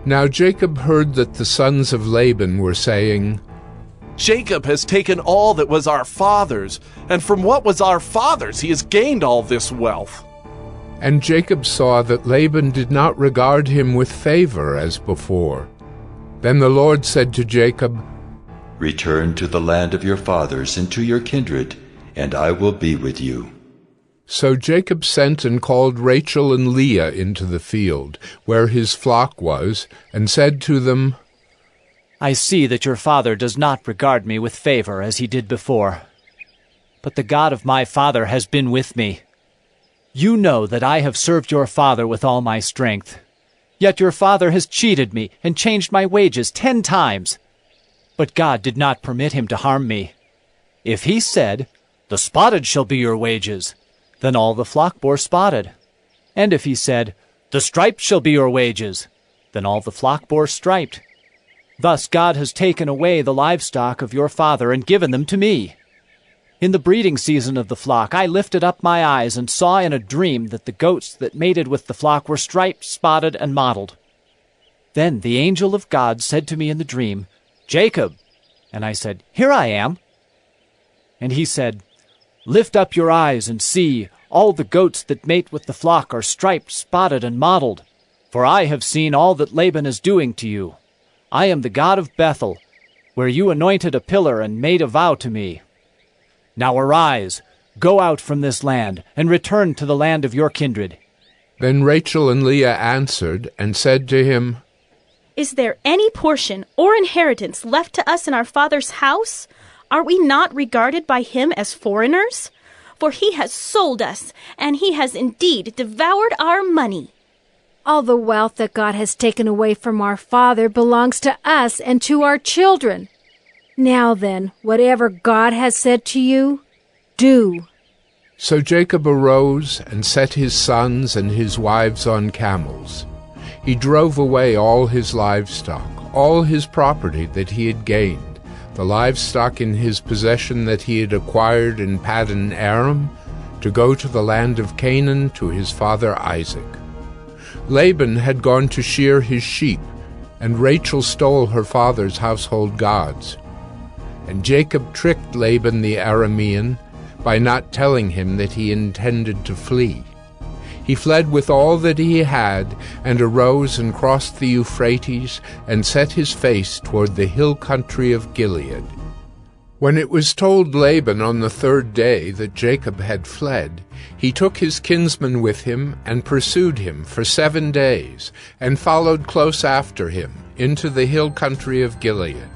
Now Jacob heard that the sons of Laban were saying, Jacob has taken all that was our father's, and from what was our father's he has gained all this wealth. And Jacob saw that Laban did not regard him with favor as before. Then the Lord said to Jacob, Return to the land of your fathers and to your kindred, and I will be with you. So Jacob sent and called Rachel and Leah into the field, where his flock was, and said to them, I see that your father does not regard me with favor as he did before. But the God of my father has been with me. You know that I have served your father with all my strength. Yet your father has cheated me and changed my wages 10 times. But God did not permit him to harm me. If he said, The spotted shall be your wages, then all the flock bore spotted. And if he said, The striped shall be your wages, then all the flock bore striped. Thus God has taken away the livestock of your father and given them to me. In the breeding season of the flock I lifted up my eyes and saw in a dream that the goats that mated with the flock were striped, spotted, and mottled. Then the angel of God said to me in the dream, Jacob. And I said, Here I am. And he said, Lift up your eyes and see, all the goats that mate with the flock are striped, spotted, and mottled. For I have seen all that Laban is doing to you. I am the God of Bethel, where you anointed a pillar and made a vow to me. Now arise, go out from this land, and return to the land of your kindred. Then Rachel and Leah answered and said to him, Is there any portion or inheritance left to us in our father's house? Are we not regarded by him as foreigners? For he has sold us, and he has indeed devoured our money. All the wealth that God has taken away from our father belongs to us and to our children. Now then, whatever God has said to you, do. So Jacob arose and set his sons and his wives on camels. He drove away all his livestock, all his property that he had gained, the livestock in his possession that he had acquired in Paddan Aram, to go to the land of Canaan to his father Isaac. Laban had gone to shear his sheep, and Rachel stole her father's household gods. And Jacob tricked Laban the Aramean by not telling him that he intended to flee. He fled with all that he had, and arose and crossed the Euphrates, and set his face toward the hill country of Gilead. When it was told Laban on the 3rd day that Jacob had fled, he took his kinsman with him and pursued him for 7 days, and followed close after him into the hill country of Gilead.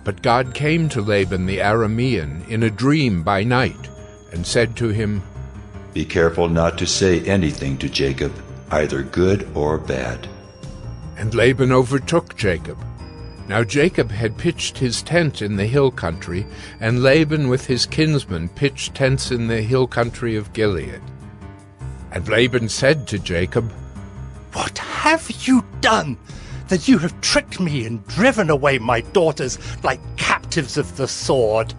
But God came to Laban the Aramean in a dream by night, and said to him, Be careful not to say anything to Jacob, either good or bad. And Laban overtook Jacob. Now Jacob had pitched his tent in the hill country, and Laban with his kinsmen pitched tents in the hill country of Gilead. And Laban said to Jacob, What have you done, that you have tricked me and driven away my daughters like captives of the sword?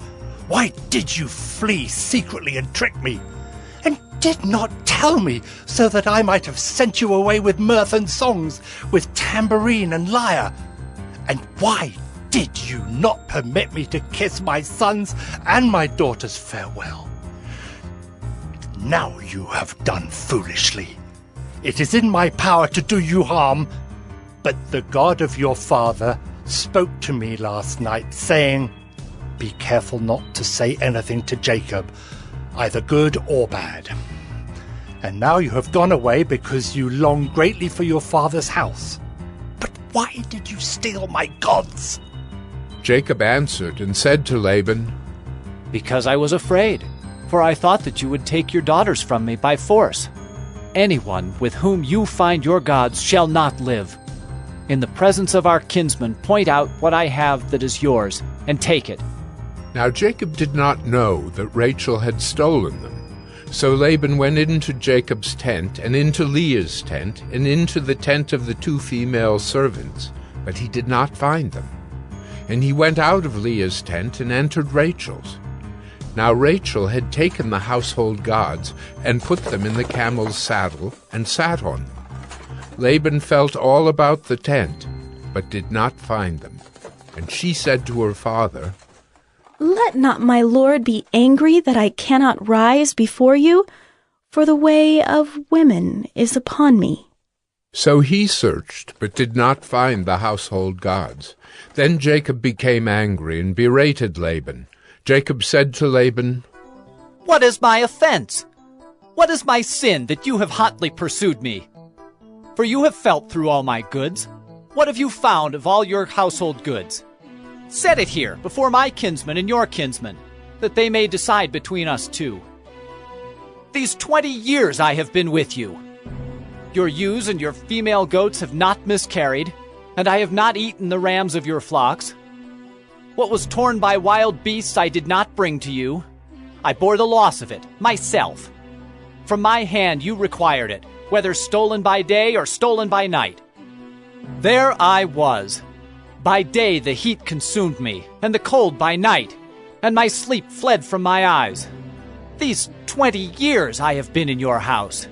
Why did you flee secretly and trick me, and did not tell me, so that I might have sent you away with mirth and songs, with tambourine and lyre? And why did you not permit me to kiss my sons and my daughters farewell? Now you have done foolishly. It is in my power to do you harm, but the God of your father spoke to me last night, saying, Be careful not to say anything to Jacob, either good or bad. And now you have gone away because you long greatly for your father's house. But why did you steal my gods? Jacob answered and said to Laban, Because I was afraid, for I thought that you would take your daughters from me by force. Anyone with whom you find your gods shall not live. In the presence of our kinsmen, point out what I have that is yours, and take it. Now Jacob did not know that Rachel had stolen them. So Laban went into Jacob's tent, and into Leah's tent, and into the tent of the 2 female servants, but he did not find them. And he went out of Leah's tent and entered Rachel's. Now Rachel had taken the household gods, and put them in the camel's saddle, and sat on them. Laban felt all about the tent, but did not find them. And she said to her father, Let not my lord be angry that I cannot rise before you, for the way of women is upon me. So he searched, but did not find the household gods. Then Jacob became angry and berated Laban. Jacob said to Laban, What is my offense? What is my sin that you have hotly pursued me? For you have felt through all my goods. What have you found of all your household goods? Set it here before my kinsmen and your kinsmen, that they may decide between us two. These 20 years I have been with you. Your ewes and your female goats have not miscarried, and I have not eaten the rams of your flocks. What was torn by wild beasts I did not bring to you. I bore the loss of it, myself. From my hand you required it, whether stolen by day or stolen by night. There I was. By day the heat consumed me, and the cold by night, and my sleep fled from my eyes. These 20 years I have been in your house.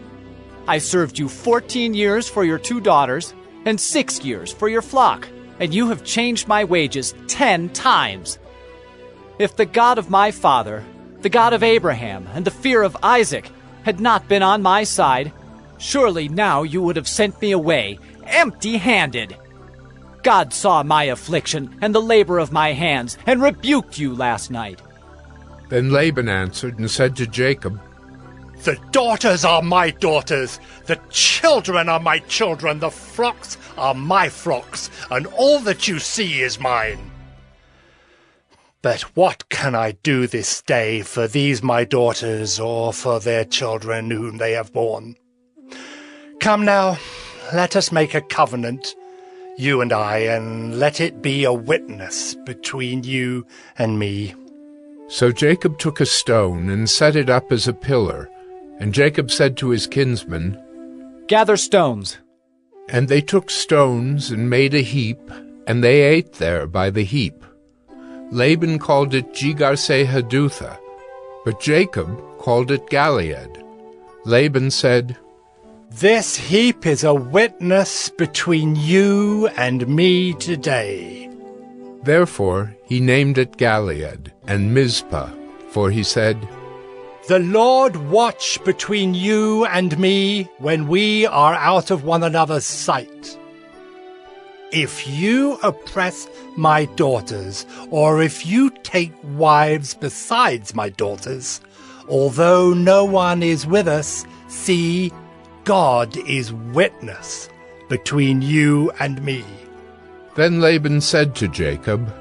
I served you 14 years for your 2 daughters, and 6 years for your flock, and you have changed my wages 10 times. If the God of my father, the God of Abraham, and the fear of Isaac had not been on my side, surely now you would have sent me away, empty-handed. God saw my affliction and the labor of my hands, and rebuked you last night. Then Laban answered and said to Jacob, The daughters are my daughters, the children are my children, the flocks are my flocks, and all that you see is mine. But what can I do this day for these my daughters, or for their children whom they have borne? Come now, let us make a covenant, you and I, and let it be a witness between you and me. So Jacob took a stone and set it up as a pillar. And Jacob said to his kinsmen, Gather stones. And they took stones and made a heap, and they ate there by the heap. Laban called it Jegar-sahadutha, but Jacob called it Galeed. Laban said, This heap is a witness between you and me today. Therefore he named it Galeed and Mizpah, for he said, The Lord watch between you and me when we are out of one another's sight. If you oppress my daughters, or if you take wives besides my daughters, although no one is with us, see, God is witness between you and me. Then Laban said to Jacob,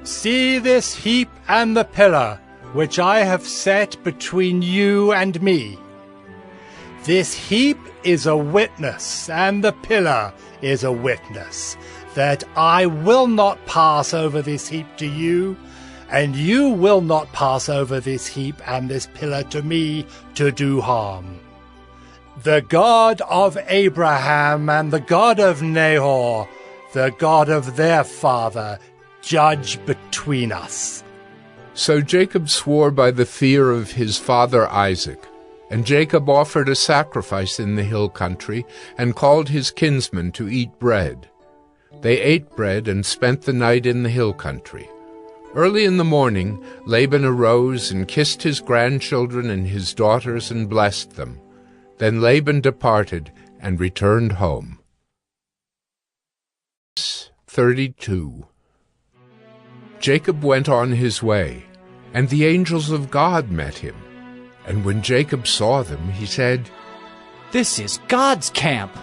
See this heap and the pillar, which I have set between you and me. This heap is a witness, and the pillar is a witness, that I will not pass over this heap to you, and you will not pass over this heap and this pillar to me to do harm. The God of Abraham and the God of Nahor, the God of their father, judge between us. So Jacob swore by the fear of his father Isaac, and Jacob offered a sacrifice in the hill country, and called his kinsmen to eat bread. They ate bread and spent the night in the hill country. Early in the morning Laban arose and kissed his grandchildren and his daughters and blessed them. Then Laban departed and returned home. 32. Jacob went on his way, and the angels of God met him. And when Jacob saw them, he said, This is God's camp.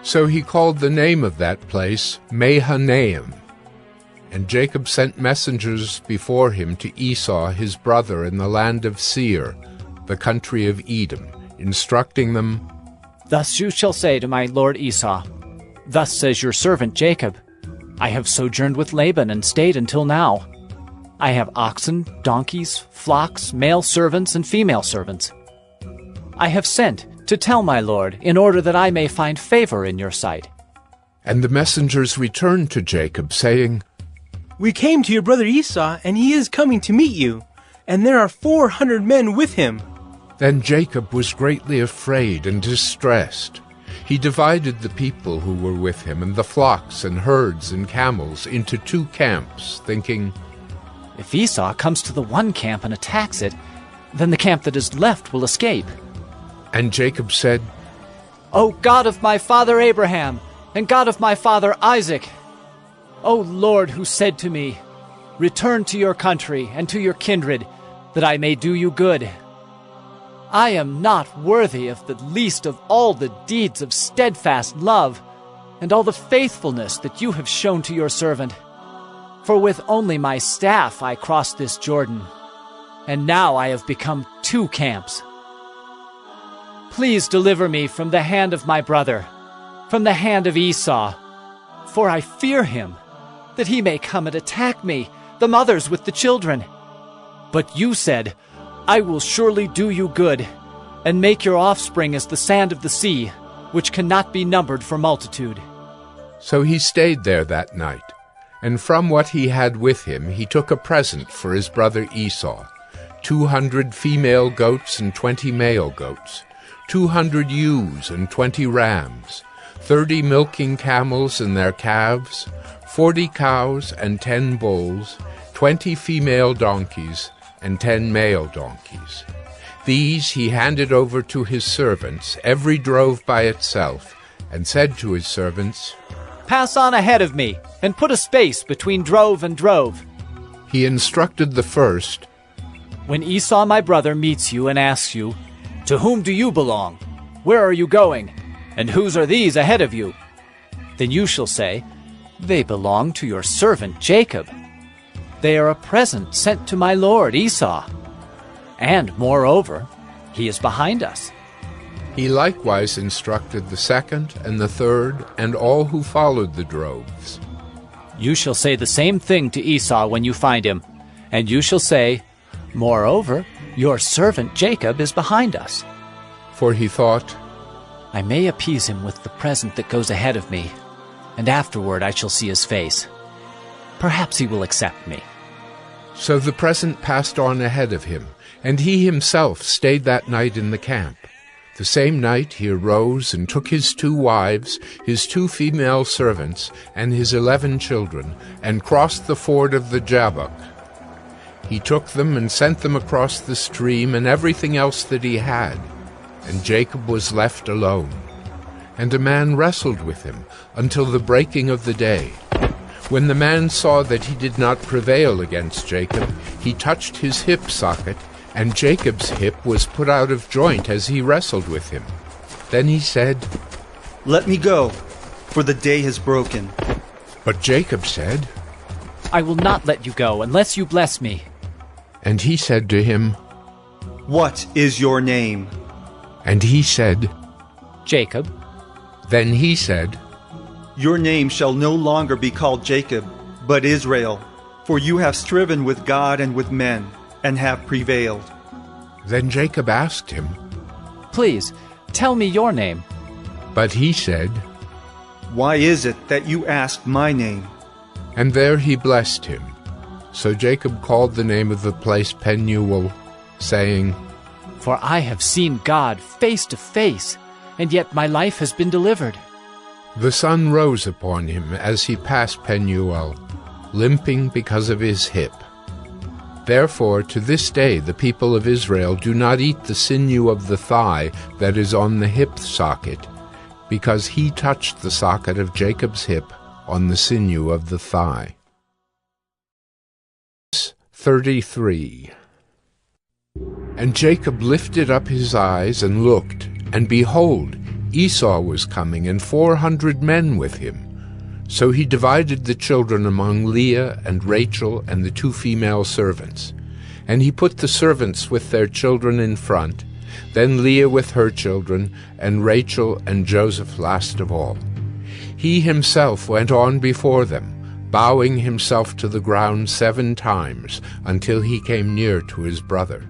So he called the name of that place Mahanaim. And Jacob sent messengers before him to Esau his brother in the land of Seir, the country of Edom, instructing them, Thus you shall say to my lord Esau, Thus says your servant Jacob, I have sojourned with Laban and stayed until now. I have oxen, donkeys, flocks, male servants, and female servants. I have sent to tell my lord, in order that I may find favor in your sight. And the messengers returned to Jacob, saying, We came to your brother Esau, and he is coming to meet you, and there are 400 men with him. Then Jacob was greatly afraid and distressed. He divided the people who were with him and the flocks and herds and camels into 2 camps, thinking, If Esau comes to the one camp and attacks it, then the camp that is left will escape. And Jacob said, O God of my father Abraham, and God of my father Isaac, O Lord, who said to me, Return to your country and to your kindred, that I may do you good. I am not worthy of the least of all the deeds of steadfast love, and all the faithfulness that you have shown to your servant. For with only my staff I crossed this Jordan, and now I have become 2 camps. Please deliver me from the hand of my brother, from the hand of Esau, for I fear him, that he may come and attack me, the mothers with the children. But you said, I will surely do you good, and make your offspring as the sand of the sea, which cannot be numbered for multitude. So he stayed there that night, and from what he had with him he took a present for his brother Esau, 200 female goats and 20 male goats, 200 ewes and 20 rams, 30 milking camels and their calves, 40 cows and 10 bulls, 20 female donkeys and 10 male donkeys. These he handed over to his servants, every drove by itself, and said to his servants, Pass on ahead of me, and put a space between drove and drove. He instructed the first, When Esau my brother meets you and asks you, To whom do you belong? Where are you going? And whose are these ahead of you? Then you shall say, They belong to your servant Jacob. They are a present sent to my lord Esau. And, moreover, he is behind us. He likewise instructed the second and the third and all who followed the droves. You shall say the same thing to Esau when you find him, and you shall say, Moreover, your servant Jacob is behind us. For he thought, I may appease him with the present that goes ahead of me, and afterward I shall see his face. Perhaps he will accept me. So the present passed on ahead of him, and he himself stayed that night in the camp. The same night he arose and took his 2 wives, his 2 female servants, and his 11 children, and crossed the ford of the Jabbok. He took them and sent them across the stream and everything else that he had, and Jacob was left alone. And a man wrestled with him until the breaking of the day. When the man saw that he did not prevail against Jacob, he touched his hip socket, and Jacob's hip was put out of joint as he wrestled with him. Then he said, Let me go, for the day has broken. But Jacob said, I will not let you go unless you bless me. And he said to him, What is your name? And he said, Jacob. Then he said, Your name shall no longer be called Jacob, but Israel, for you have striven with God and with men, and have prevailed. Then Jacob asked him, Please, tell me your name. But he said, Why is it that you ask my name? And there he blessed him. So Jacob called the name of the place Penuel, saying, For I have seen God face to face, and yet my life has been delivered. The sun rose upon him as he passed Penuel, limping because of his hip. Therefore to this day the people of Israel do not eat the sinew of the thigh that is on the hip socket, because he touched the socket of Jacob's hip on the sinew of the thigh. 33. And Jacob lifted up his eyes and looked, and behold, Esau was coming, and 400 men with him. So he divided the children among Leah and Rachel and the 2 female servants. And he put the servants with their children in front, then Leah with her children, and Rachel and Joseph last of all. He himself went on before them, bowing himself to the ground 7 times, until he came near to his brother.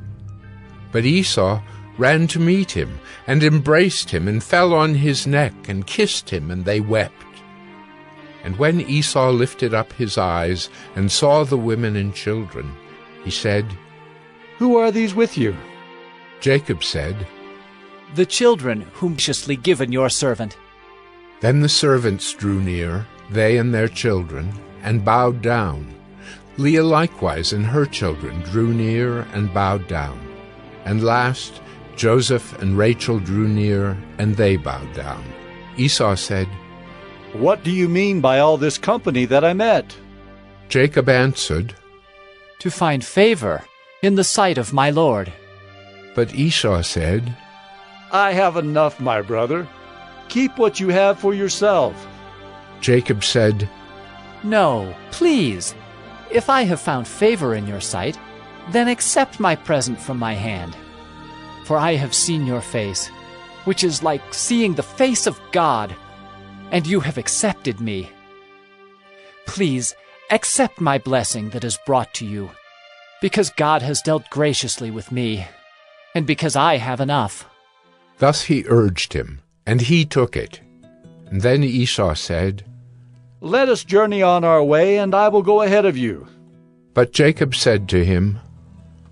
But Esau ran to meet him, and embraced him, and fell on his neck, and kissed him, and they wept. And when Esau lifted up his eyes, and saw the women and children, he said, Who are these with you? Jacob said, The children whom graciously given your servant. Then the servants drew near, they and their children, and bowed down. Leah likewise and her children drew near and bowed down. And last, Joseph and Rachel drew near, and they bowed down. Esau said, "What do you mean by all this company that I met?" Jacob answered, To find favor in the sight of my lord. But Esau said, "I have enough, my brother. Keep what you have for yourself." Jacob said, No, please. If I have found favor in your sight, then accept my present from my hand. For I have seen your face, which is like seeing the face of God, and you have accepted me. Please, accept my blessing that is brought to you, because God has dealt graciously with me, and because I have enough. Thus he urged him, and he took it. And then Esau said, "Let us journey on our way, and I will go ahead of you." But Jacob said to him,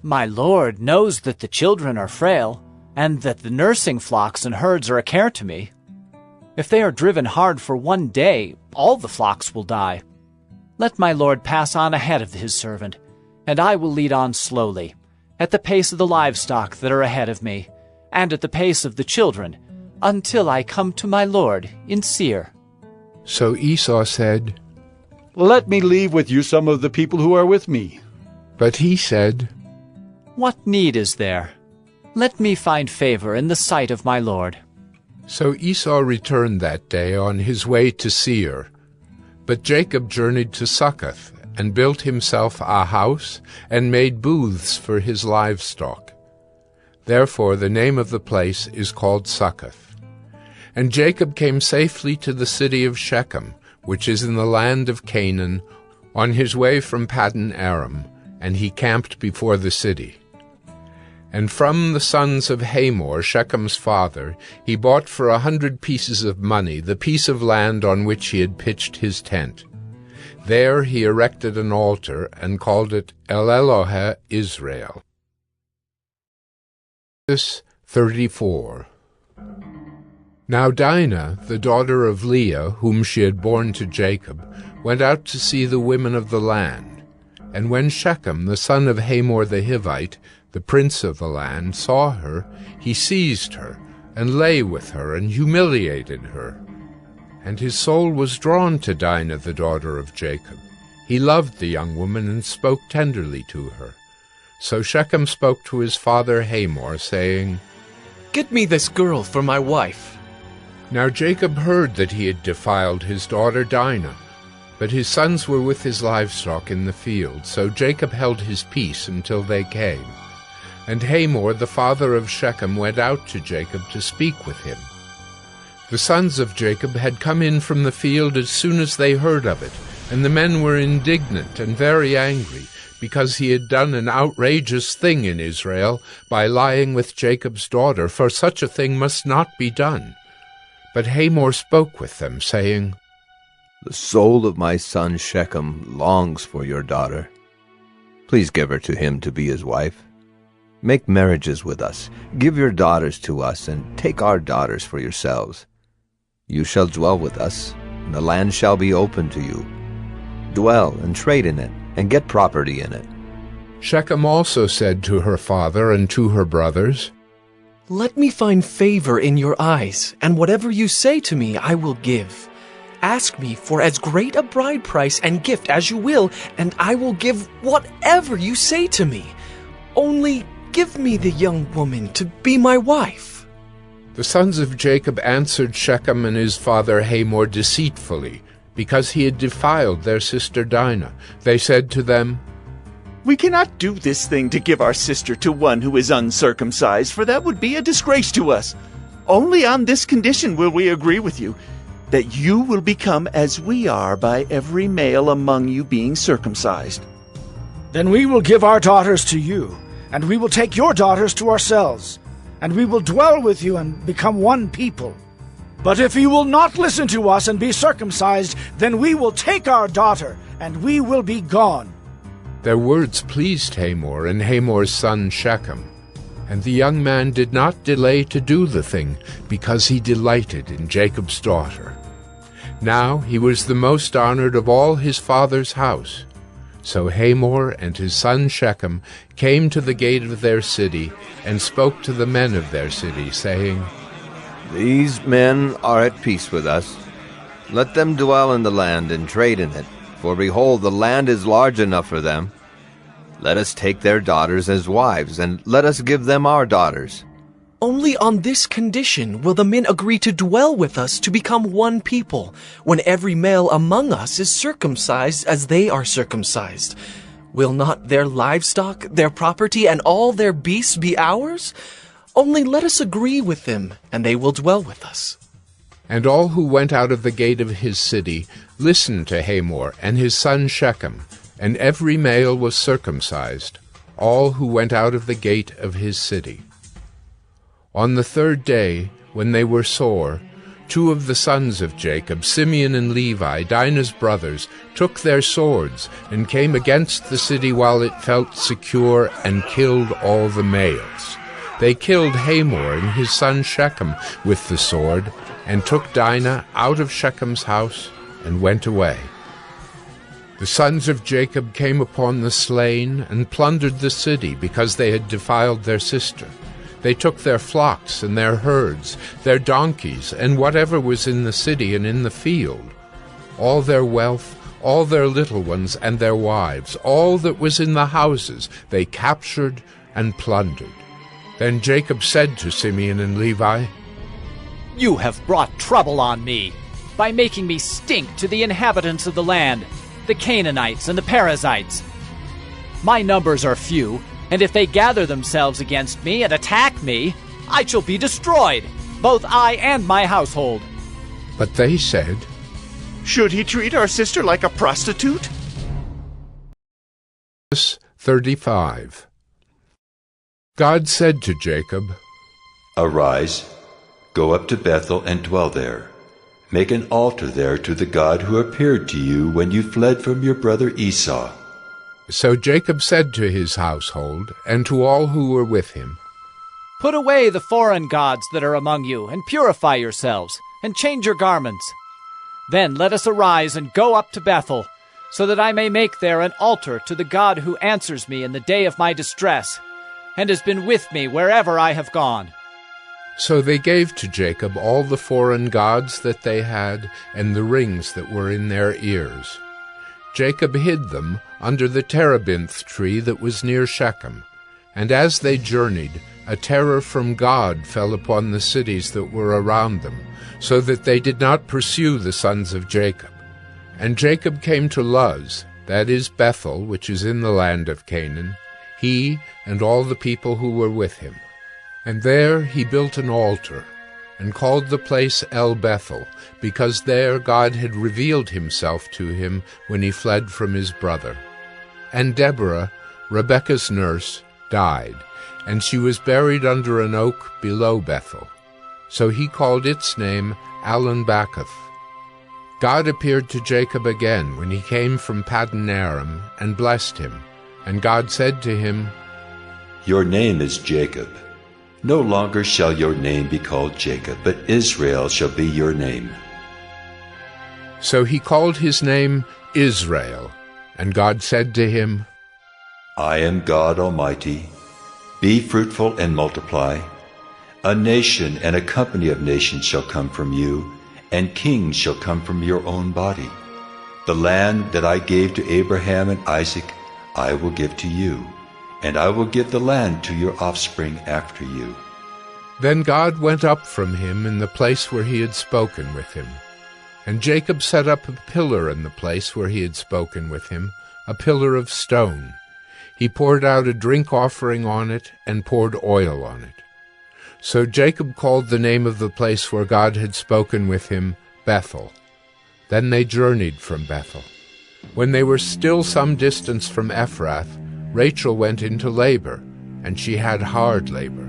My lord knows that the children are frail, and that the nursing flocks and herds are a care to me. If they are driven hard for one day, all the flocks will die. Let my lord pass on ahead of his servant, and I will lead on slowly, at the pace of the livestock that are ahead of me, and at the pace of the children, until I come to my lord in Seir. So Esau said, "Let me leave with you some of the people who are with me." But he said, What need is there? Let me find favor in the sight of my lord. So Esau returned that day on his way to Seir. But Jacob journeyed to Succoth, and built himself a house, and made booths for his livestock. Therefore the name of the place is called Succoth. And Jacob came safely to the city of Shechem, which is in the land of Canaan, on his way from Paddan Aram, and he camped before the city. And from the sons of Hamor, Shechem's father, he bought for 100 pieces of money the piece of land on which he had pitched his tent. There he erected an altar, and called it El Elohe Israel. Genesis 34. Now Dinah, the daughter of Leah, whom she had borne to Jacob, went out to see the women of the land. And when Shechem, the son of Hamor the Hivite, the prince of the land, saw her, he seized her, and lay with her, and humiliated her. And his soul was drawn to Dinah, the daughter of Jacob. He loved the young woman, and spoke tenderly to her. So Shechem spoke to his father Hamor, saying, Get me this girl for my wife. Now Jacob heard that he had defiled his daughter Dinah, but his sons were with his livestock in the field, so Jacob held his peace until they came. And Hamor, the father of Shechem, went out to Jacob to speak with him. The sons of Jacob had come in from the field as soon as they heard of it, and the men were indignant and very angry, because he had done an outrageous thing in Israel by lying with Jacob's daughter, for such a thing must not be done. But Hamor spoke with them, saying, The soul of my son Shechem longs for your daughter. Please give her to him to be his wife. Make marriages with us, give your daughters to us, and take our daughters for yourselves. You shall dwell with us, and the land shall be open to you. Dwell and trade in it, and get property in it. Shechem also said to her father and to her brothers, Let me find favor in your eyes, and whatever you say to me I will give. Ask me for as great a bride price and gift as you will, and I will give whatever you say to me. Only give me the young woman to be my wife. The sons of Jacob answered Shechem and his father Hamor deceitfully, because he had defiled their sister Dinah. They said to them, We cannot do this thing to give our sister to one who is uncircumcised, for that would be a disgrace to us. Only on this condition will we agree with you, that you will become as we are by every male among you being circumcised. Then we will give our daughters to you, and we will take your daughters to ourselves, and we will dwell with you and become one people. But if you will not listen to us and be circumcised, then we will take our daughter, and we will be gone. Their words pleased Hamor and Hamor's son Shechem, and the young man did not delay to do the thing, because he delighted in Jacob's daughter. Now he was the most honored of all his father's house. So Hamor and his son Shechem came to the gate of their city and spoke to the men of their city, saying, These men are at peace with us. Let them dwell in the land and trade in it, for behold, the land is large enough for them. Let us take their daughters as wives, and let us give them our daughters. Only on this condition will the men agree to dwell with us to become one people, when every male among us is circumcised as they are circumcised. Will not their livestock, their property, and all their beasts be ours? Only let us agree with them, and they will dwell with us. And all who went out of the gate of his city listened to Hamor and his son Shechem, and every male was circumcised, all who went out of the gate of his city. On the third day, when they were sore, 2 of the sons of Jacob, Simeon and Levi, Dinah's brothers, took their swords and came against the city while it felt secure and killed all the males. They killed Hamor and his son Shechem with the sword, and took Dinah out of Shechem's house and went away. The sons of Jacob came upon the slain and plundered the city because they had defiled their sister. They took their flocks and their herds, their donkeys, and whatever was in the city and in the field, all their wealth, all their little ones and their wives, all that was in the houses, they captured and plundered. Then Jacob said to Simeon and Levi, You have brought trouble on me by making me stink to the inhabitants of the land, the Canaanites and the Perizzites. My numbers are few, and if they gather themselves against me and attack me, I shall be destroyed, both I and my household. But they said, Should he treat our sister like a prostitute? Verse 35. God said to Jacob, Arise, go up to Bethel and dwell there. Make an altar there to the God who appeared to you when you fled from your brother Esau. So Jacob said to his household and to all who were with him, Put away the foreign gods that are among you, and purify yourselves, and change your garments. Then let us arise and go up to Bethel, so that I may make there an altar to the God who answers me in the day of my distress, and has been with me wherever I have gone. So they gave to Jacob all the foreign gods that they had, and the rings that were in their ears. Jacob hid them under the terebinth tree that was near Shechem. And as they journeyed, a terror from God fell upon the cities that were around them, so that they did not pursue the sons of Jacob. And Jacob came to Luz, that is Bethel, which is in the land of Canaan, he and all the people who were with him. And there he built an altar, and called the place El Bethel, because there God had revealed himself to him when he fled from his brother. And Deborah, Rebekah's nurse, died, and she was buried under an oak below Bethel. So he called its name Allon-Bacuth. God appeared to Jacob again when he came from Paddan Aram, and blessed him. And God said to him, Your name is Jacob. No longer shall your name be called Jacob, but Israel shall be your name. So he called his name Israel. And God said to him, I am God Almighty. Be fruitful and multiply. A nation and a company of nations shall come from you, and kings shall come from your own body. The land that I gave to Abraham and Isaac I will give to you, and I will give the land to your offspring after you. Then God went up from him in the place where he had spoken with him. And Jacob set up a pillar in the place where he had spoken with him, a pillar of stone. He poured out a drink offering on it, and poured oil on it. So Jacob called the name of the place where God had spoken with him, Bethel. Then they journeyed from Bethel. When they were still some distance from Ephrath, Rachel went into labor, and she had hard labor.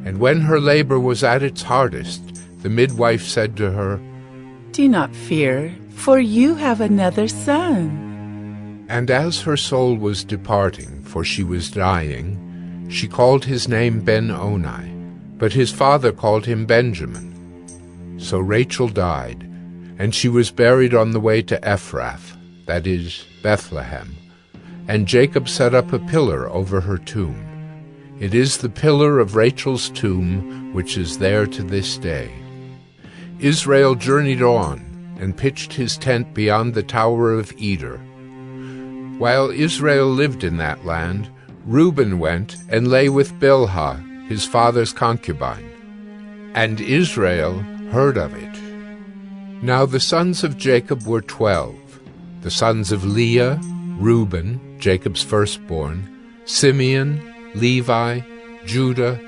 And when her labor was at its hardest, the midwife said to her, Do not fear, for you have another son. And as her soul was departing, for she was dying, she called his name Ben-Oni, but his father called him Benjamin. So Rachel died, And she was buried on the way to Ephrath, that is, Bethlehem. And Jacob set up a pillar over her tomb. It is the pillar of Rachel's tomb, which is there to this day. Israel journeyed on, and pitched his tent beyond the Tower of Eder. While Israel lived in that land, Reuben went and lay with Bilhah, his father's concubine. And Israel heard of it. Now the sons of Jacob were 12, the sons of Leah, Reuben, Jacob's firstborn, Simeon, Levi, Judah,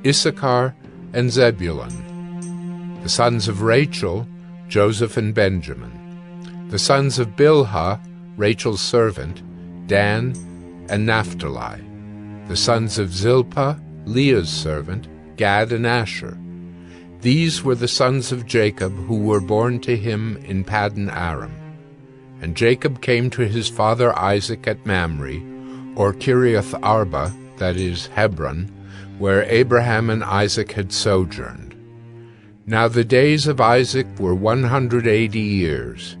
Issachar, and Zebulun. The sons of Rachel, Joseph and Benjamin. The sons of Bilhah, Rachel's servant, Dan and Naphtali. The sons of Zilpah, Leah's servant, Gad and Asher. These were the sons of Jacob who were born to him in Paddan Aram. And Jacob came to his father Isaac at Mamre, or Kiriath Arba, that is, Hebron, where Abraham and Isaac had sojourned. Now the days of Isaac were 180 years,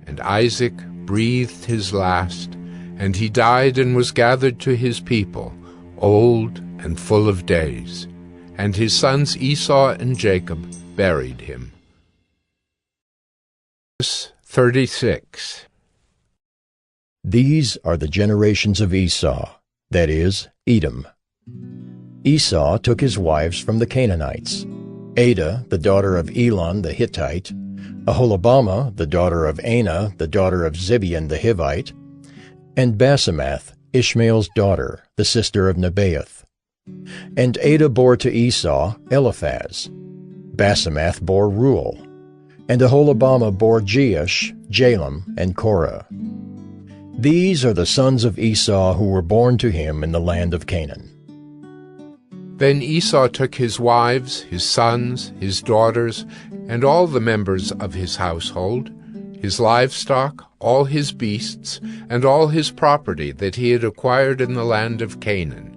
and Isaac breathed his last, and he died and was gathered to his people, old and full of days. And his sons Esau and Jacob buried him. Verse 36. These are the generations of Esau, that is, Edom. Esau took his wives from the Canaanites, Adah, the daughter of Elon the Hittite, Aholibamah, the daughter of Anah, the daughter of Zibeon the Hivite, and Basemath, Ishmael's daughter, the sister of Nebaioth. And Adah bore to Esau Eliphaz. Basemath bore Reuel. And Aholibamah bore Jeush, Jalem, and Korah. These are the sons of Esau who were born to him in the land of Canaan. Then Esau took his wives, his sons, his daughters, and all the members of his household, his livestock, all his beasts, and all his property that he had acquired in the land of Canaan.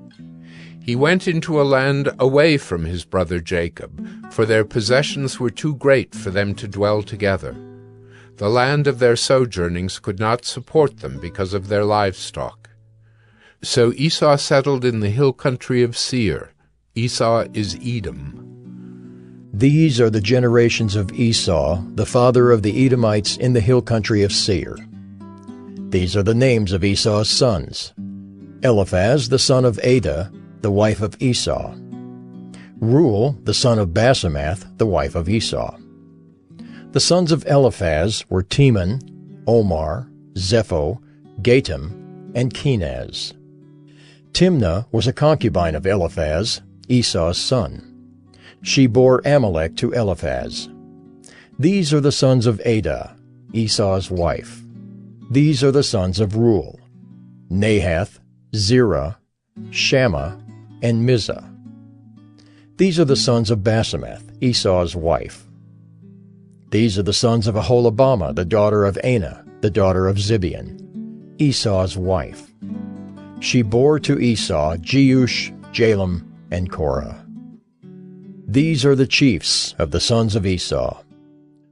He went into a land away from his brother Jacob, for their possessions were too great for them to dwell together. The land of their sojournings could not support them because of their livestock. So Esau settled in the hill country of Seir. Esau is Edom. These are the generations of Esau, the father of the Edomites in the hill country of Seir. These are the names of Esau's sons: Eliphaz, the son of Adah, the wife of Esau; Reuel, the son of Basemath, the wife of Esau. The sons of Eliphaz were Teman, Omar, Zepho, Gatam, and Kenaz. Timnah was a concubine of Eliphaz, Esau's son. She bore Amalek to Eliphaz. These are the sons of Adah, Esau's wife. These are the sons of Reuel: Nahath, Zerah, Shammah, and Mizah. These are the sons of Basemath, Esau's wife. These are the sons of Aholibamah, the daughter of Anah, the daughter of Zibeon, Esau's wife. She bore to Esau Jeush, Jalem, and Korah. These are the chiefs of the sons of Esau.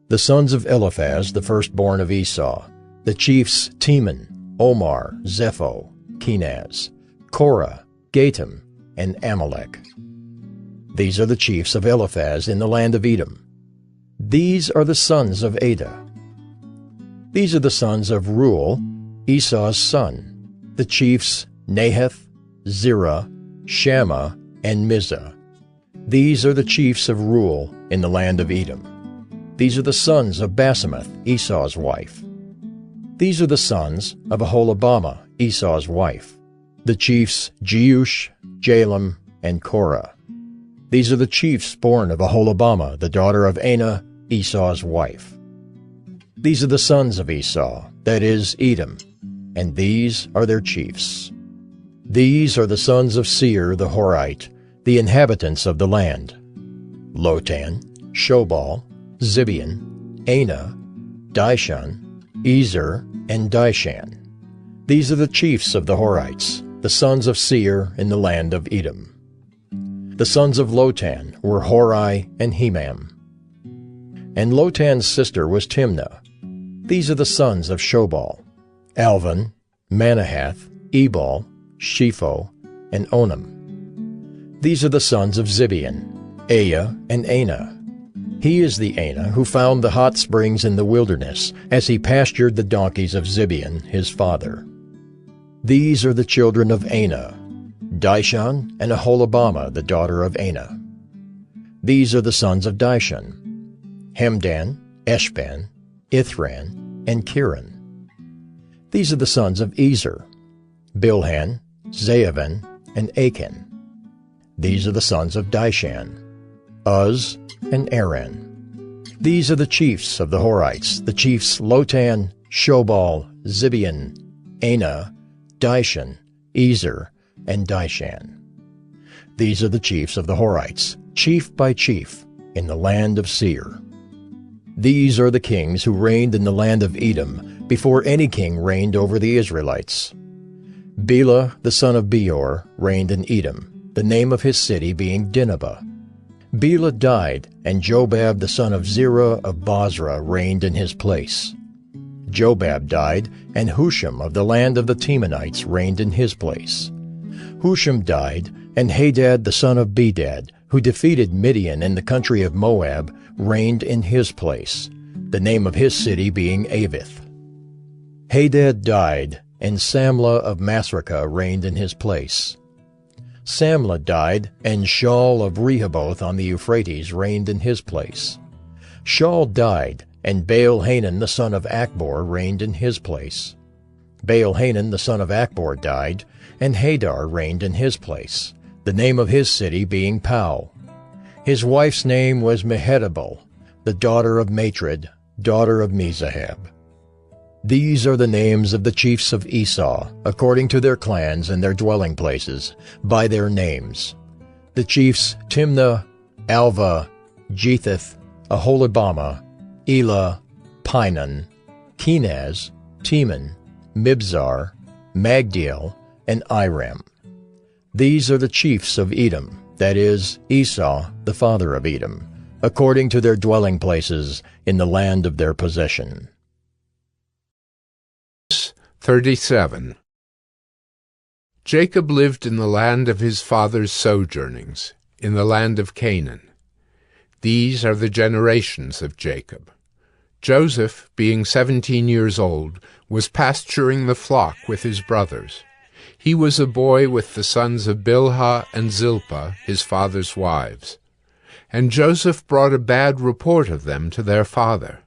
The sons of Eliphaz, the firstborn of Esau, the chiefs Teman, Omar, Zepho, Kenaz, Korah, Gatam, and Amalek. These are the chiefs of Eliphaz in the land of Edom. These are the sons of Adah. These are the sons of Reuel, Esau's son, the chiefs Nahath, Zerah, Shammah, and Mizah. These are the chiefs of Reuel in the land of Edom. These are the sons of Basemath, Esau's wife. These are the sons of Aholibamah, Esau's wife, the chiefs Jeush, Jalem, and Korah. These are the chiefs born of Aholibamah, the daughter of Anah, Esau's wife. These are the sons of Esau, that is, Edom, and these are their chiefs. These are the sons of Seir the Horite, the inhabitants of the land: Lotan, Shobal, Zibeon, Anah, Dishan, Ezer, and Dishan. These are the chiefs of the Horites, the sons of Seir in the land of Edom. The sons of Lotan were Hori and Hemam. and Lotan's sister was Timnah. These are the sons of Shobal: Alvan, Manahath, Ebal, Shepho, and Onam. These are the sons of Zibeon: Aya and Anah. He is the Anah who found the hot springs in the wilderness as he pastured the donkeys of Zibeon his father. These are the children of Anah: Dishon and Aholibamah the daughter of Anah. These are the sons of Dishon: Hemdan, Eshban, Ithran, and Kiran. These are the sons of Ezer: Bilhan, Zaavan, and Achan. These are the sons of Dishan: Uz and Aran. These are the chiefs of the Horites, the chiefs Lotan, Shobal, Zibeon, Anah, Dishon, Ezer, and Dishan. These are the chiefs of the Horites, chief by chief, in the land of Seir. These are the kings who reigned in the land of Edom before any king reigned over the Israelites. Bela the son of Beor reigned in Edom, the name of his city being Dinhabah. Bela died, and Jobab the son of Zerah of Bozrah reigned in his place. Jobab died, and Husham of the land of the Temanites reigned in his place. Husham died, and Hadad the son of Bedad, who defeated Midian in the country of Moab, reigned in his place, the name of his city being Avith. Hadad died, and Samlah of Masrekah reigned in his place. Samlah died, and Shaul of Rehoboth on the Euphrates reigned in his place. Shaul died, and Baal-Hanan the son of Achbor reigned in his place. Baal-Hanan the son of Achbor died, and Hadar reigned in his place, the name of his city being Pau. His wife's name was Mehetabel, the daughter of Matred, daughter of Mezahab. These are the names of the chiefs of Esau, according to their clans and their dwelling places, by their names. The chiefs Timnah, Alva, Jetheth, Aholibamah, Elah, Pinon, Kenaz, Teman, Mibzar, Magdiel, and Iram. These are the chiefs of Edom, that is, Esau, the father of Edom, according to their dwelling places in the land of their possession. 37. Jacob lived in the land of his father's sojournings, in the land of Canaan. These are the generations of Jacob. Joseph, being 17 years old, was pasturing the flock with his brothers. He was a boy with the sons of Bilhah and Zilpah, his father's wives. And Joseph brought a bad report of them to their father.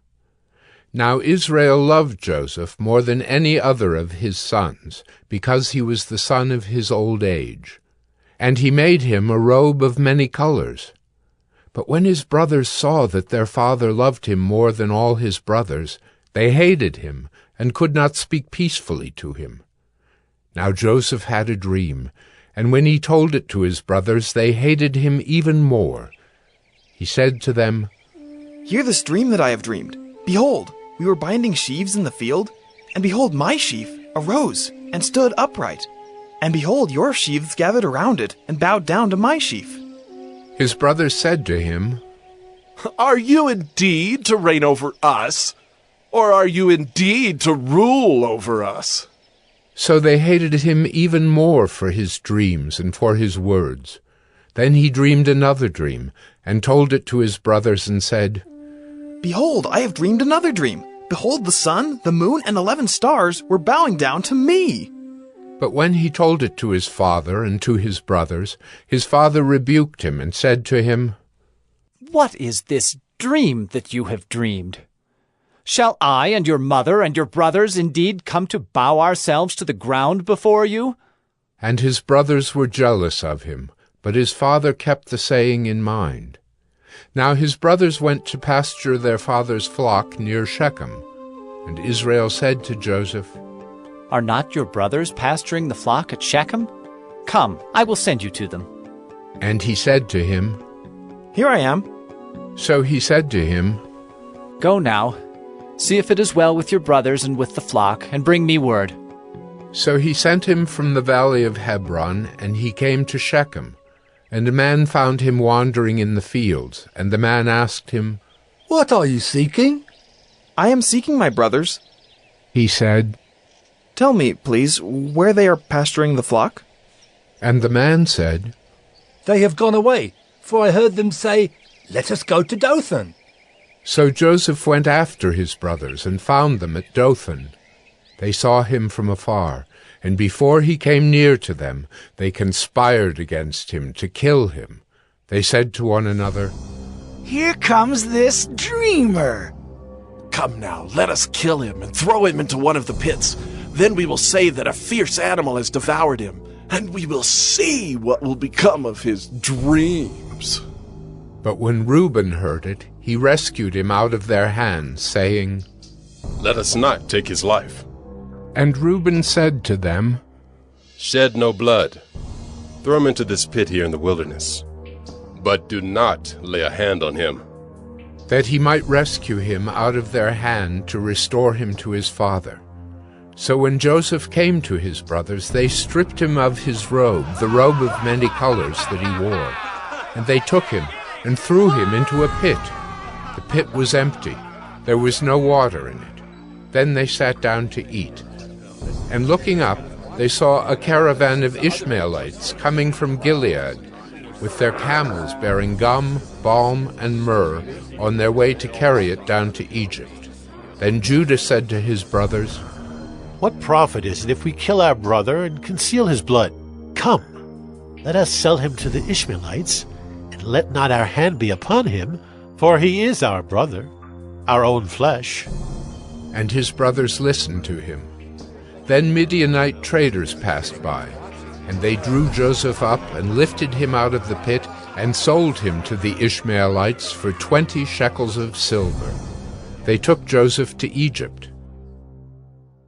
Now Israel loved Joseph more than any other of his sons, because he was the son of his old age. And he made him a robe of many colors. But when his brothers saw that their father loved him more than all his brothers, they hated him, and could not speak peacefully to him. Now Joseph had a dream, and when he told it to his brothers, they hated him even more. He said to them, "Hear this dream that I have dreamed. Behold, we were binding sheaves in the field, and behold, my sheaf arose and stood upright. And behold, your sheaves gathered around it and bowed down to my sheaf." His brothers said to him, "Are you indeed to reign over us, or are you indeed to rule over us?" So they hated him even more for his dreams and for his words. Then he dreamed another dream, and told it to his brothers, and said, "Behold, I have dreamed another dream. Behold, the sun, the moon, and 11 stars were bowing down to me." But when he told it to his father and to his brothers, his father rebuked him and said to him, "What is this dream that you have dreamed? Shall I and your mother and your brothers indeed come to bow ourselves to the ground before you?" And his brothers were jealous of him, but his father kept the saying in mind. Now his brothers went to pasture their father's flock near Shechem. And Israel said to Joseph, "Are not your brothers pasturing the flock at Shechem? Come, I will send you to them." And he said to him, "Here I am." So he said to him, "Go now, see if it is well with your brothers and with the flock, and bring me word." So he sent him from the valley of Hebron, and he came to Shechem. And a man found him wandering in the fields, and the man asked him, What are you seeking? I am seeking my brothers, he said. Tell me, please, where they are pasturing the flock? And the man said, They have gone away, for I heard them say, Let us go to Dothan. So Joseph went after his brothers and found them at Dothan. They saw him from afar, and before he came near to them, they conspired against him to kill him. They said to one another, Here comes this dreamer. Come now, let us kill him and throw him into one of the pits. Then we will say that a fierce animal has devoured him, and we will see what will become of his dreams. But when Reuben heard it, he rescued him out of their hands, saying, Let us not take his life. And Reuben said to them, Shed no blood. Throw him into this pit here in the wilderness. But do not lay a hand on him. that he might rescue him out of their hand to restore him to his father. So when Joseph came to his brothers, they stripped him of his robe, the robe of many colors that he wore. And they took him and threw him into a pit. The pit was empty. There was no water in it. Then they sat down to eat. And looking up, they saw a caravan of Ishmaelites coming from Gilead, with their camels bearing gum, balm, and myrrh, on their way to carry it down to Egypt. Then Judah said to his brothers, What profit is it if we kill our brother and conceal his blood? Come, let us sell him to the Ishmaelites, and let not our hand be upon him, for he is our brother, our own flesh. And his brothers listened to him. Then Midianite traders passed by, and they drew Joseph up and lifted him out of the pit and sold him to the Ishmaelites for 20 shekels of silver. They took Joseph to Egypt.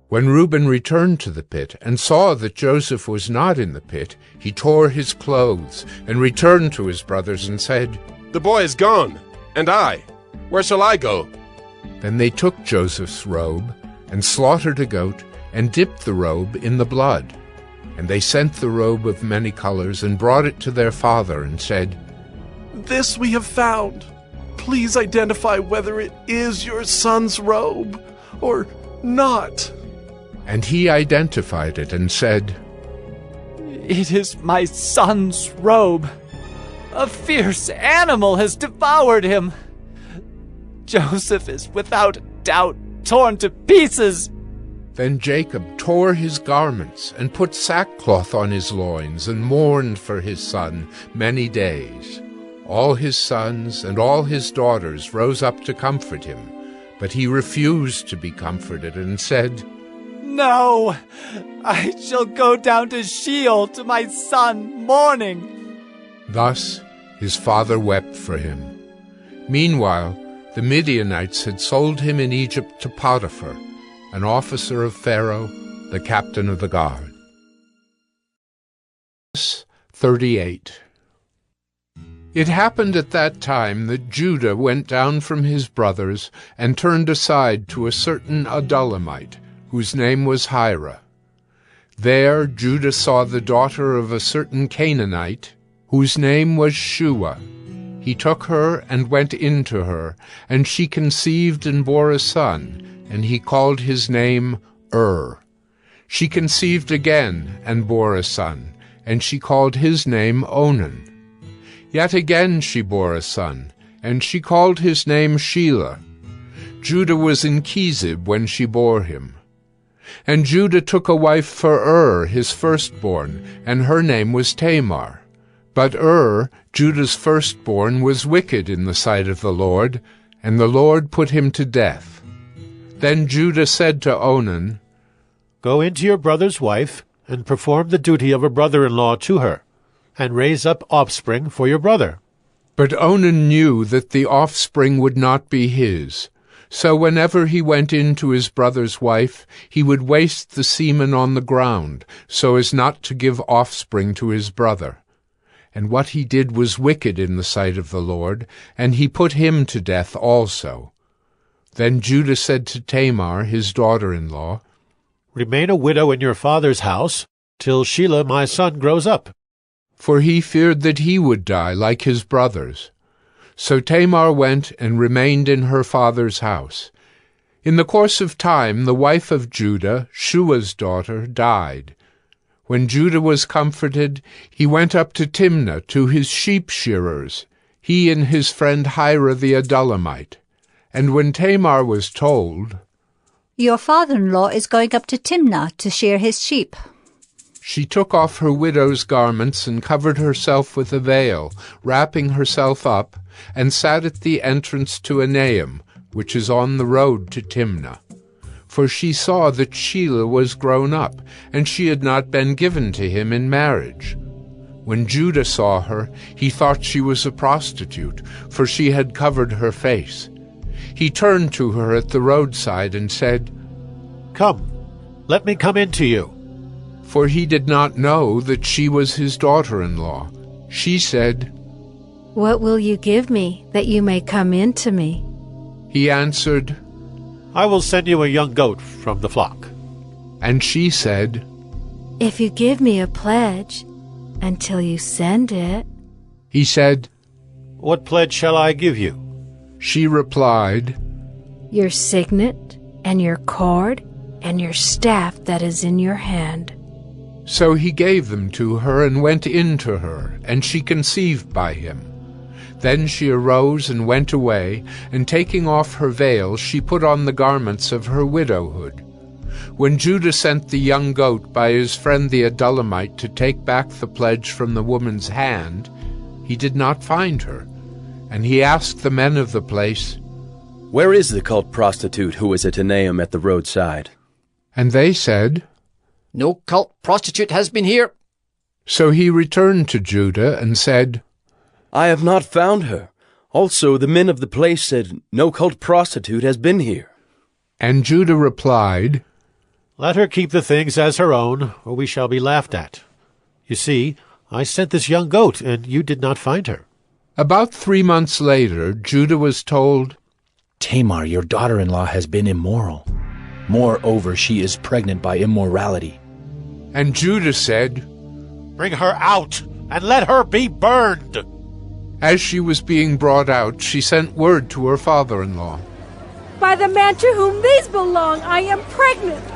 When Reuben returned to the pit and saw that Joseph was not in the pit, he tore his clothes and returned to his brothers and said, The boy is gone, and I, where shall I go? Then they took Joseph's robe and slaughtered a goat and dipped the robe in the blood. And they sent the robe of many colors and brought it to their father and said, This we have found. Please identify whether it is your son's robe or not. And he identified it and said, It is my son's robe. A fierce animal has devoured him. Joseph is without doubt torn to pieces. Then Jacob tore his garments and put sackcloth on his loins and mourned for his son many days. All his sons and all his daughters rose up to comfort him, but he refused to be comforted and said, No, I shall go down to Sheol to my son mourning. Thus his father wept for him. Meanwhile, the Midianites had sold him in Egypt to Potiphar, an officer of Pharaoh, the captain of the guard. 38. It happened at that time that Judah went down from his brothers and turned aside to a certain Adullamite, whose name was Hira. There Judah saw the daughter of a certain Canaanite, whose name was Shua. He took her and went in to her, and she conceived and bore a son, and he called his name She conceived again and bore a son, and she called his name Onan. Yet again she bore a son, and she called his name Shelah. Judah was in Chezib when she bore him. And Judah took a wife for his firstborn, and her name was Tamar. But Judah's firstborn, was wicked in the sight of the Lord, and the Lord put him to death. Then Judah said to Onan, Go into your brother's wife, and perform the duty of a brother-in-law to her, and raise up offspring for your brother. But Onan knew that the offspring would not be his. So whenever he went in to his brother's wife, he would waste the semen on the ground, so as not to give offspring to his brother. And what he did was wicked in the sight of the Lord, and he put him to death also. Then Judah said to Tamar, his daughter-in-law, Remain a widow in your father's house, till Shelah my son grows up. For he feared that he would die like his brothers. So Tamar went and remained in her father's house. In the course of time, the wife of Judah, Shua's daughter, died. When Judah was comforted, he went up to Timnah to his sheep shearers, he and his friend Hira the Adullamite. And when Tamar was told, "Your father-in-law is going up to Timnah to shear his sheep," she took off her widow's garments and covered herself with a veil, wrapping herself up, and sat at the entrance to Enaim, which is on the road to Timnah. For she saw that Shelah was grown up, and she had not been given to him in marriage. When Judah saw her, he thought she was a prostitute, for she had covered her face. He turned to her at the roadside and said, "Come, let me come in to you." For he did not know that she was his daughter-in-law. She said, "What will you give me that you may come in to me?" He answered, "I will send you a young goat from the flock." And she said, "If you give me a pledge until you send it." He said, "What pledge shall I give you?" She replied, "Your signet and your cord and your staff that is in your hand." So he gave them to her and went in to her, and she conceived by him. Then she arose and went away, and taking off her veil, she put on the garments of her widowhood. When Judah sent the young goat by his friend the Adullamite to take back the pledge from the woman's hand, he did not find her. And he asked the men of the place, "Where is the cult prostitute who was at Enaim at the roadside?" And they said, "No cult prostitute has been here." So he returned to Judah and said, "I have not found her. Also the men of the place said, no cult prostitute has been here." And Judah replied, "Let her keep the things as her own, or we shall be laughed at. You see, I sent this young goat, and you did not find her." About 3 months later, Judah was told, "Tamar, your daughter-in-law, has been immoral. Moreover, she is pregnant by immorality." And Judah said, "Bring her out, and let her be burned." As she was being brought out, she sent word to her father-in-law. "By the man to whom these belong, I am pregnant."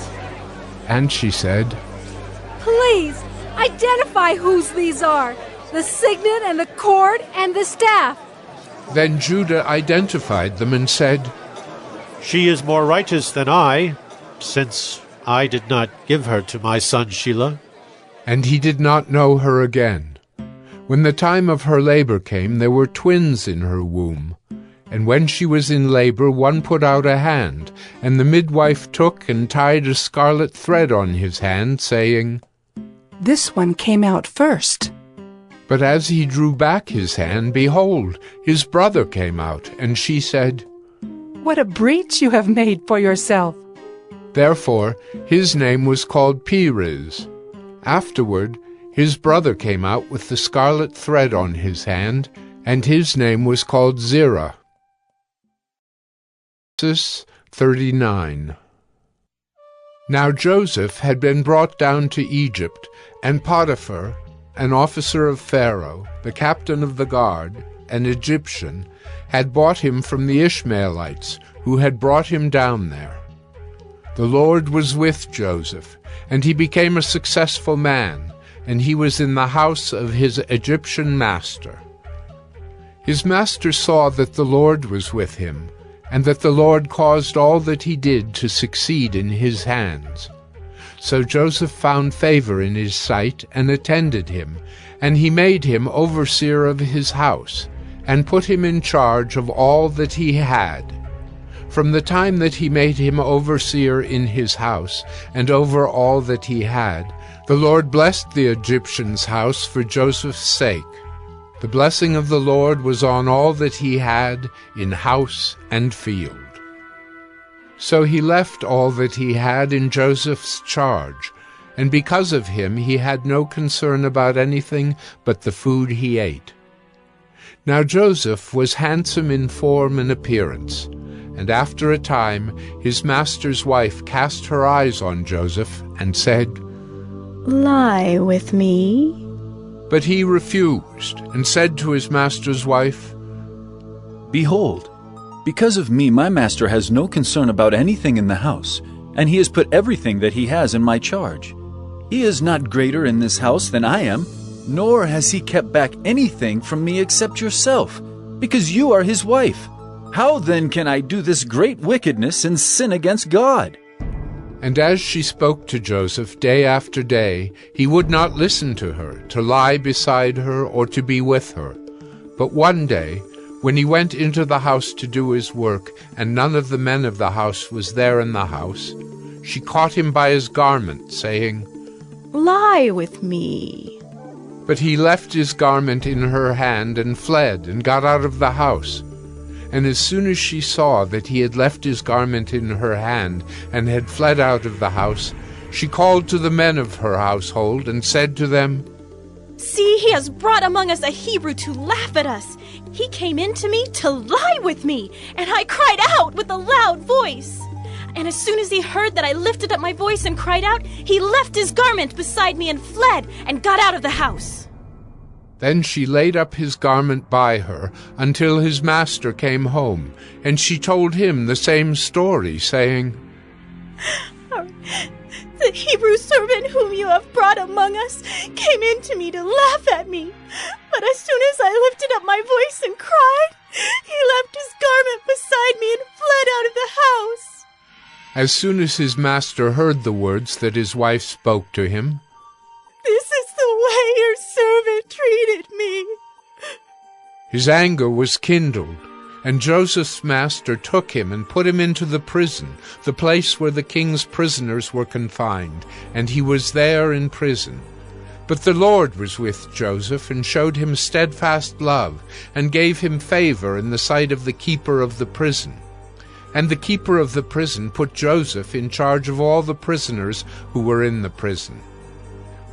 And she said, "Please, identify whose these are, the signet and the cord and the staff." Then Judah identified them and said, "She is more righteous than I, since I did not give her to my son Shelah." And he did not know her again. When the time of her labor came, there were twins in her womb. And when she was in labor, one put out a hand, and the midwife took and tied a scarlet thread on his hand, saying, "This one came out first." But as he drew back his hand, behold, his brother came out, and she said, "What a breach you have made for yourself." Therefore his name was called Perez. Afterward his brother came out with the scarlet thread on his hand, and his name was called Zerah. Genesis 39. Now Joseph had been brought down to Egypt, and Potiphar, an officer of Pharaoh, the captain of the guard, an Egyptian, had bought him from the Ishmaelites, who had brought him down there. The Lord was with Joseph, and he became a successful man, and he was in the house of his Egyptian master. His master saw that the Lord was with him, and that the Lord caused all that he did to succeed in his hands. So Joseph found favor in his sight and attended him, and he made him overseer of his house, and put him in charge of all that he had. From the time that he made him overseer in his house, and over all that he had, the Lord blessed the Egyptian's house for Joseph's sake. The blessing of the Lord was on all that he had in house and field. So he left all that he had in Joseph's charge, and because of him he had no concern about anything but the food he ate. Now Joseph was handsome in form and appearance, and after a time his master's wife cast her eyes on Joseph and said, "Lie with me." But he refused, and said to his master's wife, Behold, because of me my master has no concern about anything in the house, and he has put everything that he has in my charge. He is not greater in this house than I am, nor has he kept back anything from me except yourself, because you are his wife. How then can I do this great wickedness and sin against God?" And as she spoke to Joseph day after day, he would not listen to her, to lie beside her or to be with her. But one day, when he went into the house to do his work, and none of the men of the house was there in the house, she caught him by his garment, saying, "Lie with me." But he left his garment in her hand and fled and got out of the house. And as soon as she saw that he had left his garment in her hand and had fled out of the house, she called to the men of her household and said to them, "See, he has brought among us a Hebrew to laugh at us. He came in to me to lie with me, and I cried out with a loud voice. And as soon as he heard that I lifted up my voice and cried out, he left his garment beside me and fled and got out of the house." Then she laid up his garment by her until his master came home, and she told him the same story, saying, "The Hebrew servant whom you have brought among us came in to me to laugh at me. But as soon as I lifted up my voice and cried, he left his garment beside me and fled out of the house." As soon as his master heard the words that his wife spoke to him, "This is the way your servant treated me." his anger was kindled, and Joseph's master took him and put him into the prison, the place where the king's prisoners were confined, and he was there in prison. But the Lord was with Joseph and showed him steadfast love, and gave him favor in the sight of the keeper of the prison. And the keeper of the prison put Joseph in charge of all the prisoners who were in the prison.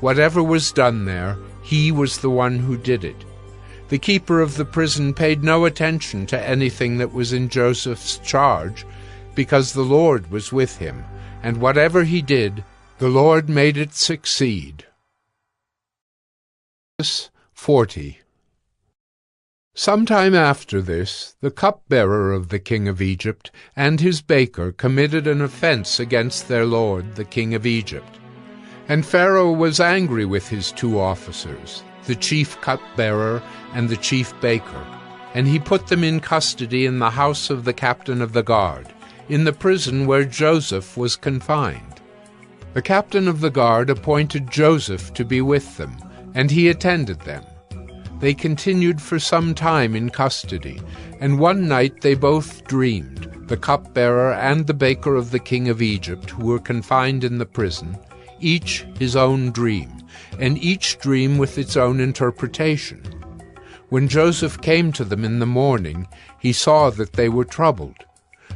Whatever was done there, he was the one who did it. The keeper of the prison paid no attention to anything that was in Joseph's charge, because the Lord was with him, and whatever he did, the Lord made it succeed. 40. Some time after this, the cupbearer of the king of Egypt and his baker committed an offense against their lord, the king of Egypt. And Pharaoh was angry with his two officers, the chief cupbearer and the chief baker, and he put them in custody in the house of the captain of the guard, in the prison where Joseph was confined. The captain of the guard appointed Joseph to be with them, and he attended them. They continued for some time in custody, and one night they both dreamed, the cupbearer and the baker of the king of Egypt, who were confined in the prison, each his own dream, and each dream with its own interpretation. When Joseph came to them in the morning, he saw that they were troubled.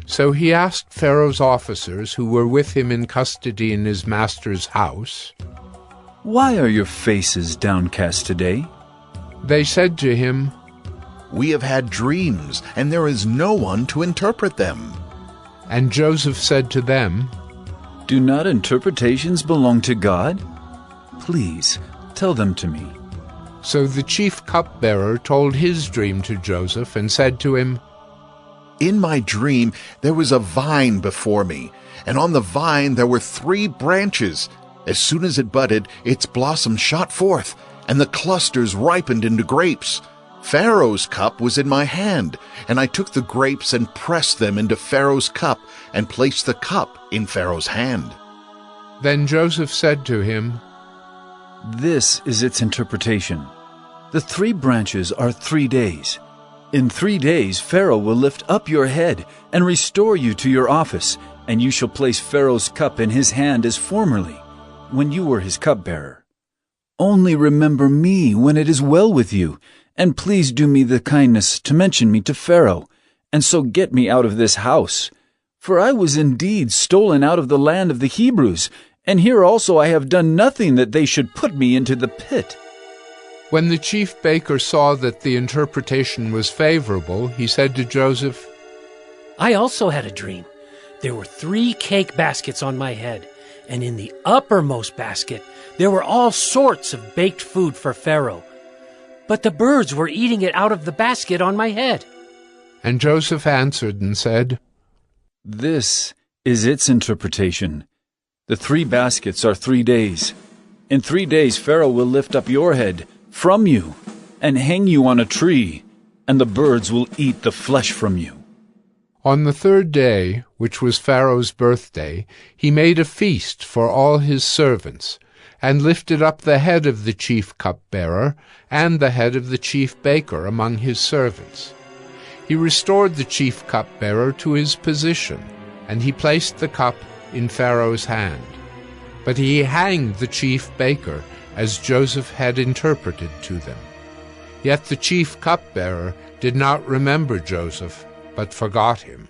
So he asked Pharaoh's officers, who were with him in custody in his master's house, "Why are your faces downcast today?" They said to him, "We have had dreams, and there is no one to interpret them." And Joseph said to them, "Do not interpretations belong to God? Please, tell them to me." So the chief cupbearer told his dream to Joseph and said to him, "In my dream there was a vine before me, and on the vine there were 3 branches. As soon as it budded, its blossoms shot forth, and the clusters ripened into grapes. Pharaoh's cup was in my hand, and I took the grapes and pressed them into Pharaoh's cup and placed the cup in Pharaoh's hand." Then Joseph said to him, "This is its interpretation. The 3 branches are 3 days. In 3 days Pharaoh will lift up your head and restore you to your office, and you shall place Pharaoh's cup in his hand as formerly, when you were his cupbearer. Only remember me when it is well with you, and please do me the kindness to mention me to Pharaoh, and so get me out of this house. For I was indeed stolen out of the land of the Hebrews, and here also I have done nothing that they should put me into the pit." When the chief baker saw that the interpretation was favorable, he said to Joseph, "I also had a dream. There were 3 cake baskets on my head, and in the uppermost basket there were all sorts of baked food for Pharaoh. But the birds were eating it out of the basket on my head." And Joseph answered and said, This is its interpretation. The 3 baskets are 3 days. In 3 days Pharaoh will lift up your head from you and hang you on a tree, and the birds will eat the flesh from you. On the 3rd day, which was Pharaoh's birthday, he made a feast for all his servants, and lifted up the head of the chief cupbearer and the head of the chief baker among his servants. He restored the chief cupbearer to his position, and he placed the cup in Pharaoh's hand. But he hanged the chief baker, as Joseph had interpreted to them. Yet the chief cupbearer did not remember Joseph, but forgot him.